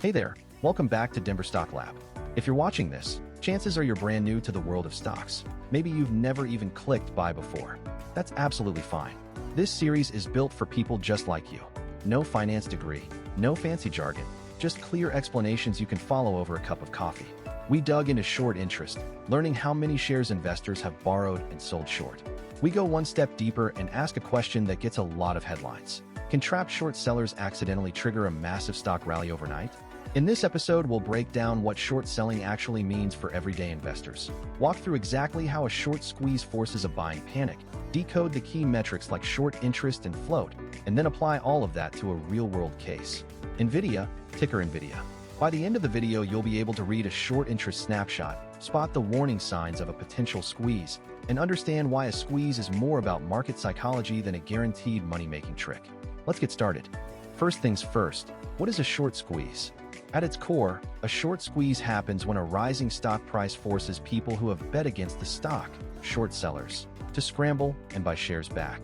Hey there, welcome back to Denver Stock Lab. If you're watching this, chances are you're brand new to the world of stocks. Maybe you've never even clicked buy before. That's absolutely fine. This series is built for people just like you. No finance degree, no fancy jargon, just clear explanations you can follow over a cup of coffee. We dug into short interest, learning how many shares investors have borrowed and sold short. We go one step deeper and ask a question that gets a lot of headlines. Can trapped short sellers accidentally trigger a massive stock rally overnight? In this episode, we'll break down what short selling actually means for everyday investors, walk through exactly how a short squeeze forces a buying panic, decode the key metrics like short interest and float, and then apply all of that to a real-world case. NVIDIA, ticker NVIDIA. By the end of the video, you'll be able to read a short interest snapshot, spot the warning signs of a potential squeeze, and understand why a squeeze is more about market psychology than a guaranteed money-making trick. Let's get started. First things first, what is a short squeeze? At its core, a short squeeze happens when a rising stock price forces people who have bet against the stock, short sellers, to scramble and buy shares back.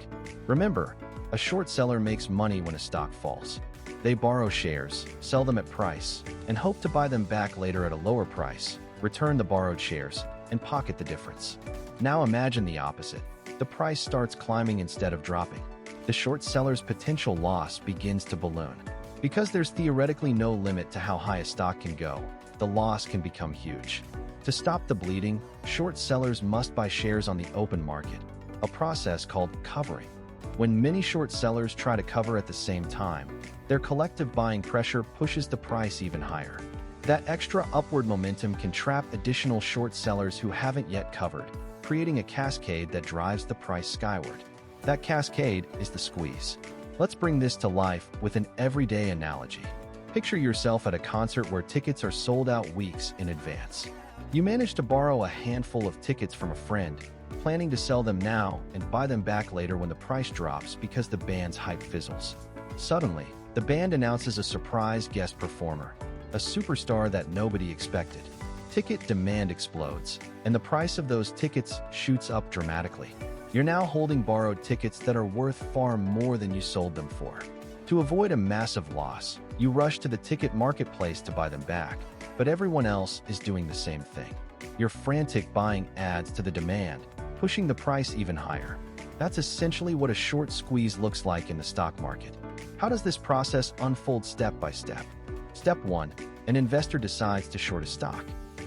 Remember, a short seller makes money when a stock falls. They borrow shares, sell them at price, and hope to buy them back later at a lower price, return the borrowed shares, and pocket the difference. Now imagine the opposite. The price starts climbing instead of dropping. The short seller's potential loss begins to balloon. Because there's theoretically no limit to how high a stock can go, the loss can become huge. To stop the bleeding, short sellers must buy shares on the open market, a process called covering. When many short sellers try to cover at the same time, their collective buying pressure pushes the price even higher. That extra upward momentum can trap additional short sellers who haven't yet covered, creating a cascade that drives the price skyward. That cascade is the squeeze. Let's bring this to life with an everyday analogy. Picture yourself at a concert where tickets are sold out weeks in advance. You manage to borrow a handful of tickets from a friend, planning to sell them now and buy them back later when the price drops because the band's hype fizzles. Suddenly, the band announces a surprise guest performer, a superstar that nobody expected. Ticket demand explodes, and the price of those tickets shoots up dramatically. You're now holding borrowed tickets that are worth far more than you sold them for. To avoid a massive loss, you rush to the ticket marketplace to buy them back, but everyone else is doing the same thing. Your frantic buying adds to the demand, pushing the price even higher. That's essentially what a short squeeze looks like in the stock market. How does this process unfold step by step? Step 1. An investor decides to short a stock.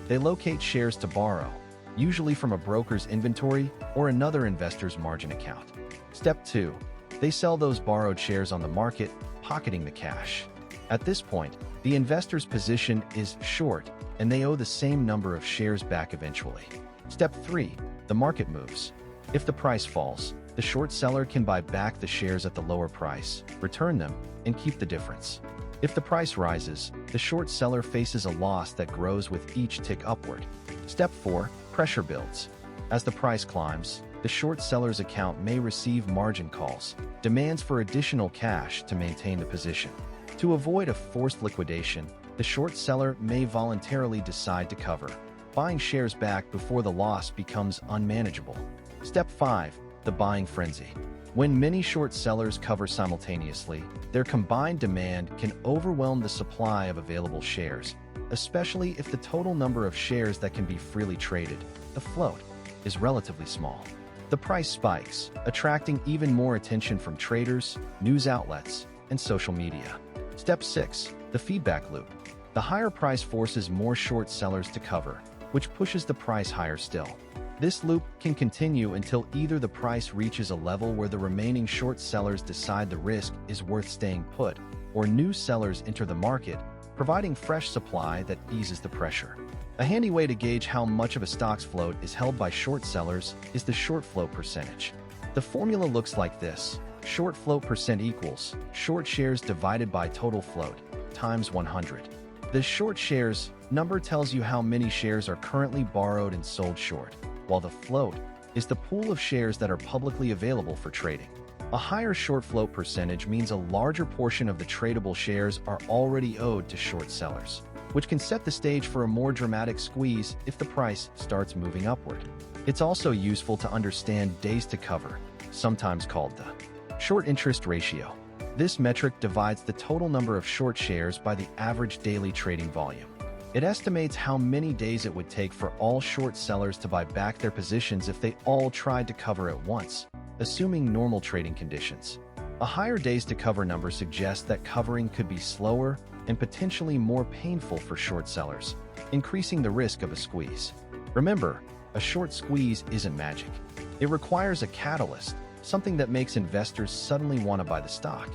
They locate shares to borrow, usually from a broker's inventory or another investor's margin account. Step 2. They sell those borrowed shares on the market, pocketing the cash. At this point, the investor's position is short, and they owe the same number of shares back eventually. Step 3. The market moves. If the price falls, the short seller can buy back the shares at the lower price, return them, and keep the difference. If the price rises, the short seller faces a loss that grows with each tick upward. Step 4. Pressure builds. As the price climbs, the short seller's account may receive margin calls, demands for additional cash to maintain the position. To avoid a forced liquidation, the short seller may voluntarily decide to cover, buying shares back before the loss becomes unmanageable. Step 5. The buying frenzy. When many short sellers cover simultaneously, their combined demand can overwhelm the supply of available shares, especially if the total number of shares that can be freely traded, the float, is relatively small. The price spikes, attracting even more attention from traders, news outlets, and social media. Step 6. The feedback loop. The higher price forces more short sellers to cover, which pushes the price higher still. This loop can continue until either the price reaches a level where the remaining short sellers decide the risk is worth staying put, or new sellers enter the market, providing fresh supply that eases the pressure. A handy way to gauge how much of a stock's float is held by short sellers is the short float percentage. The formula looks like this. Short float percent equals short shares divided by total float times 100. The short shares number tells you how many shares are currently borrowed and sold short, while the float is the pool of shares that are publicly available for trading. A higher short float percentage means a larger portion of the tradable shares are already owed to short sellers, which can set the stage for a more dramatic squeeze if the price starts moving upward. It's also useful to understand days to cover, sometimes called the short interest ratio. This metric divides the total number of short shares by the average daily trading volume. It estimates how many days it would take for all short sellers to buy back their positions if they all tried to cover at once, assuming normal trading conditions. A higher days to cover number suggests that covering could be slower and potentially more painful for short sellers, increasing the risk of a squeeze. Remember, a short squeeze isn't magic. It requires a catalyst, something that makes investors suddenly want to buy the stock.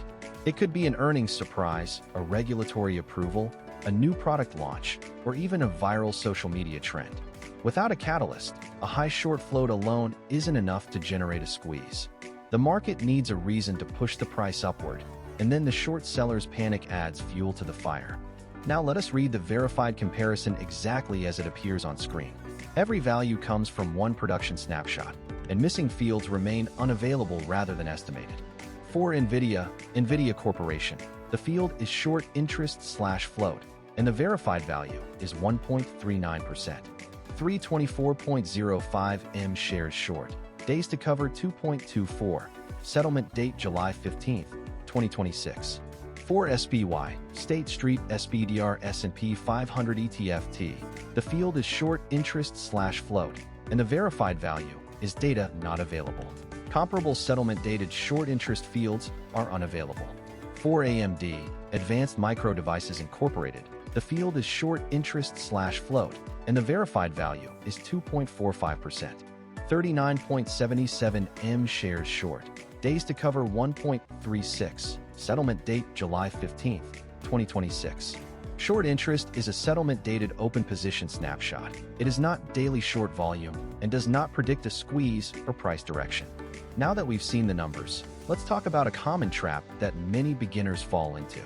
It could be an earnings surprise, a regulatory approval, a new product launch, or even a viral social media trend. Without a catalyst, a high short float alone isn't enough to generate a squeeze. The market needs a reason to push the price upward, and then the short sellers' panic adds fuel to the fire. Now let us read the verified comparison exactly as it appears on screen. Every value comes from one production snapshot, and missing fields remain unavailable rather than estimated. For NVIDIA Corporation, the field is short interest/float, and the verified value is 1.39%. 324.05 M shares short. Days to cover 2.24. Settlement date July 15, 2026. For SPY, State Street SPDR S&P 500 ETF-T, the field is short interest/float, and the verified value is data not available. Comparable settlement-dated short interest fields are unavailable. For AMD, Advanced Micro Devices Incorporated, the field is short interest/float, and the verified value is 2.45%. 39.77 M shares short. Days to cover 1.36. Settlement date July 15, 2026. Short interest is a settlement-dated open position snapshot. It is not daily short volume and does not predict a squeeze or price direction. Now that we've seen the numbers, let's talk about a common trap that many beginners fall into.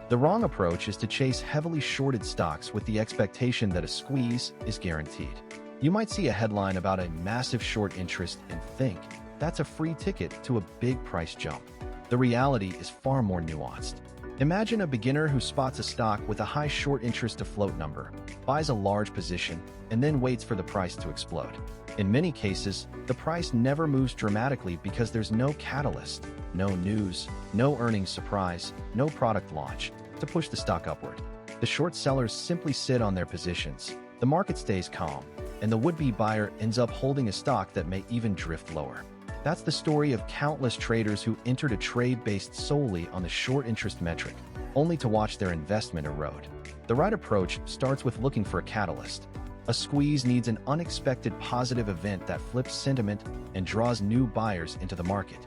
The wrong approach is to chase heavily shorted stocks with the expectation that a squeeze is guaranteed. You might see a headline about a massive short interest and think, that's a free ticket to a big price jump. The reality is far more nuanced. Imagine a beginner who spots a stock with a high short interest to float number, buys a large position, and then waits for the price to explode. In many cases, the price never moves dramatically because there's no catalyst, no news, no earnings surprise, no product launch to push the stock upward. The short sellers simply sit on their positions, the market stays calm, and the would-be buyer ends up holding a stock that may even drift lower. That's the story of countless traders who entered a trade based solely on the short interest metric, only to watch their investment erode. The right approach starts with looking for a catalyst. A squeeze needs an unexpected positive event that flips sentiment and draws new buyers into the market.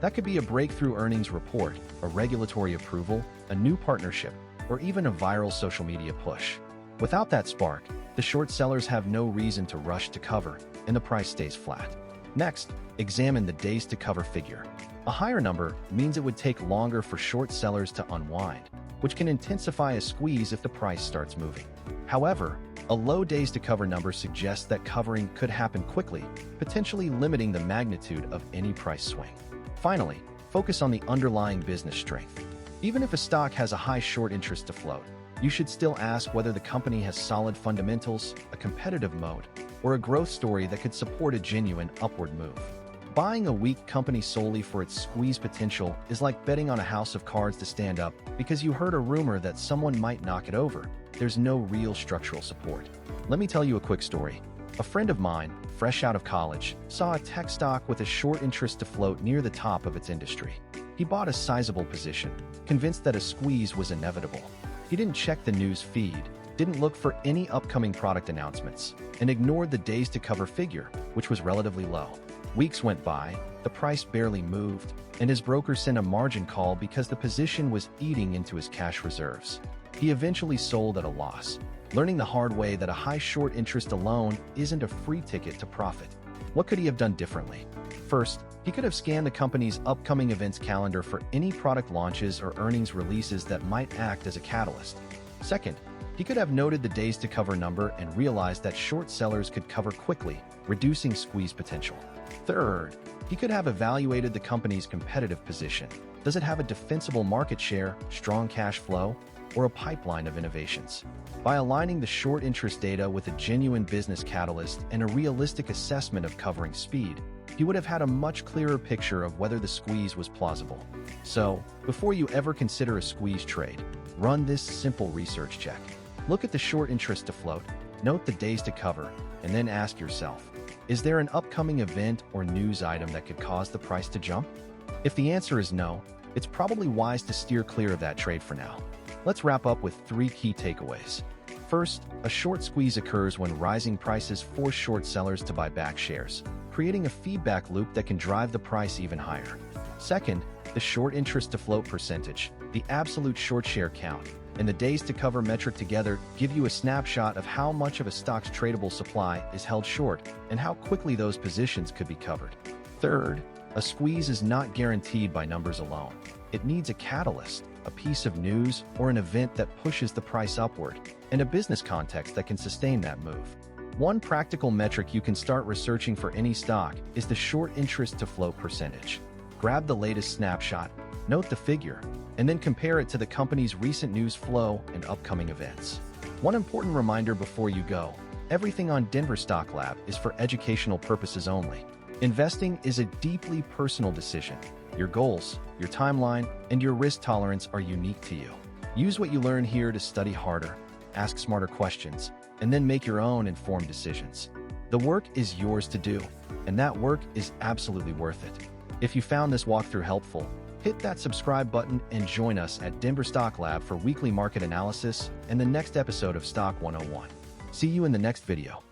That could be a breakthrough earnings report, a regulatory approval, a new partnership, or even a viral social media push. Without that spark, the short sellers have no reason to rush to cover, and the price stays flat. Next, examine the days to cover figure. A higher number means it would take longer for short sellers to unwind, which can intensify a squeeze if the price starts moving. However, a low days to cover number suggests that covering could happen quickly, potentially limiting the magnitude of any price swing. Finally, focus on the underlying business strength. Even if a stock has a high short interest to float, you should still ask whether the company has solid fundamentals, a competitive moat, or a growth story that could support a genuine upward move. Buying a weak company solely for its squeeze potential is like betting on a house of cards to stand up because you heard a rumor that someone might knock it over. There's no real structural support. Let me tell you a quick story. A friend of mine, fresh out of college, saw a tech stock with a short interest to float near the top of its industry. He bought a sizable position, convinced that a squeeze was inevitable. He didn't check the news feed, didn't look for any upcoming product announcements, and ignored the days to cover figure, which was relatively low. Weeks went by, the price barely moved, and his broker sent a margin call because the position was eating into his cash reserves. He eventually sold at a loss, learning the hard way that a high short interest alone isn't a free ticket to profit. What could he have done differently? First, he could have scanned the company's upcoming events calendar for any product launches or earnings releases that might act as a catalyst. Second, he could have noted the days to cover number and realized that short sellers could cover quickly, reducing squeeze potential. Third, he could have evaluated the company's competitive position. Does it have a defensible market share, strong cash flow, or a pipeline of innovations? By aligning the short interest data with a genuine business catalyst and a realistic assessment of covering speed, he would have had a much clearer picture of whether the squeeze was plausible. So, before you ever consider a squeeze trade, run this simple research check. Look at the short interest to float, note the days to cover, and then ask yourself, is there an upcoming event or news item that could cause the price to jump? If the answer is no, it's probably wise to steer clear of that trade for now. Let's wrap up with 3 key takeaways. First, a short squeeze occurs when rising prices force short sellers to buy back shares, creating a feedback loop that can drive the price even higher. Second, the short interest to float percentage, the absolute short share count, and the days to cover metric together give you a snapshot of how much of a stock's tradable supply is held short and how quickly those positions could be covered. Third, a squeeze is not guaranteed by numbers alone. It needs a catalyst, a piece of news, or an event that pushes the price upward, and a business context that can sustain that move. One practical metric you can start researching for any stock is the short interest to float percentage. Grab the latest snapshot, note the figure, and then compare it to the company's recent news flow and upcoming events. One important reminder before you go, everything on Denver Stock Lab is for educational purposes only. Investing is a deeply personal decision. Your goals, your timeline, and your risk tolerance are unique to you. Use what you learn here to study harder, ask smarter questions, and then make your own informed decisions. The work is yours to do, and that work is absolutely worth it. If you found this walkthrough helpful, hit that subscribe button and join us at Denver Stock Lab for weekly market analysis and the next episode of Stock 101. See you in the next video.